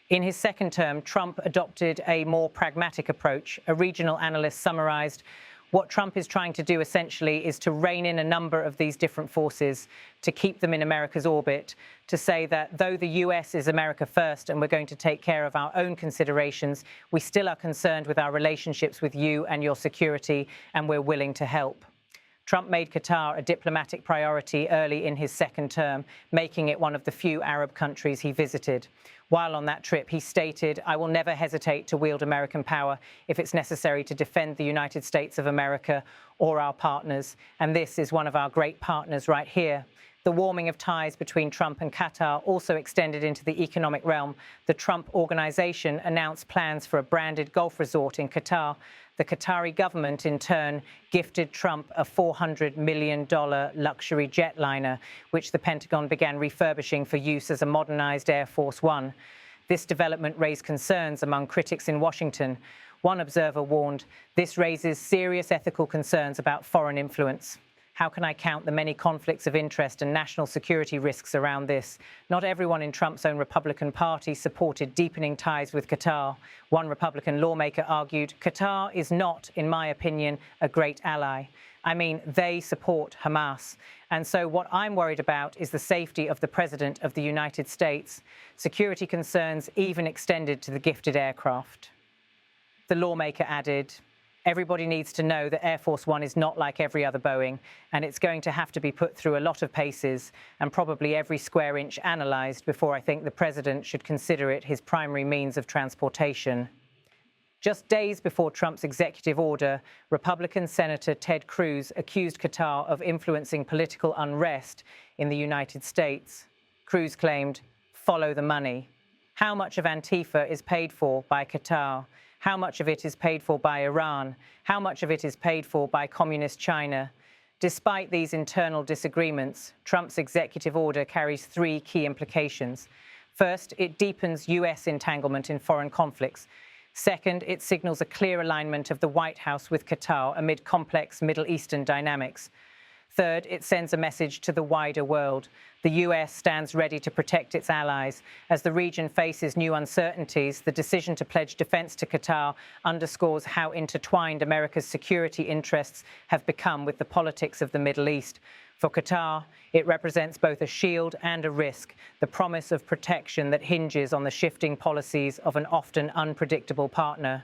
In his second term, Trump adopted a more pragmatic approach. A regional analyst summarized what Trump is trying to do essentially is to rein in a number of these different forces, to keep them in America's orbit, to say that though the US is America first and we're going to take care of our own considerations, we still are concerned with our relationships with you and your security, and we're willing to help. Trump made Qatar a diplomatic priority early in his second term, making it one of the few Arab countries he visited. While on that trip, he stated, "I will never hesitate to wield American power if it's necessary to defend the United States of America or our partners." And this is one of our great partners right here. The warming of ties between Trump and Qatar also extended into the economic realm. The Trump Organization announced plans for a branded golf resort in Qatar. The Qatari government, in turn, gifted Trump a $400 million luxury jetliner, which the Pentagon began refurbishing for use as a modernized Air Force One. This development raised concerns among critics in Washington. One observer warned, "This raises serious ethical concerns about foreign influence. How can I count the many conflicts of interest and national security risks around this? Not everyone in Trump's own Republican Party supported deepening ties with Qatar." One Republican lawmaker argued, "Qatar is not, in my opinion, a great ally. I mean, they support Hamas. And so what I'm worried about is the safety of the President of the United States." Security concerns even extended to the gifted aircraft. The lawmaker added, "Everybody needs to know that Air Force One is not like every other Boeing, and it's going to have to be put through a lot of paces and probably every square inch analyzed before I think the president should consider it his primary means of transportation." Just days before Trump's executive order, Republican Senator Ted Cruz accused Qatar of influencing political unrest in the United States. Cruz claimed, "Follow the money." How much of Antifa is paid for by Qatar? How much of it is paid for by Iran? How much of it is paid for by communist China? Despite these internal disagreements, Trump's executive order carries three key implications. First, it deepens US entanglement in foreign conflicts. Second, it signals a clear alignment of the White House with Qatar amid complex Middle Eastern dynamics. Third, it sends a message to the wider world. The US stands ready to protect its allies. As the region faces new uncertainties, the decision to pledge defense to Qatar underscores how intertwined America's security interests have become with the politics of the Middle East. For Qatar, it represents both a shield and a risk, the promise of protection that hinges on the shifting policies of an often unpredictable partner.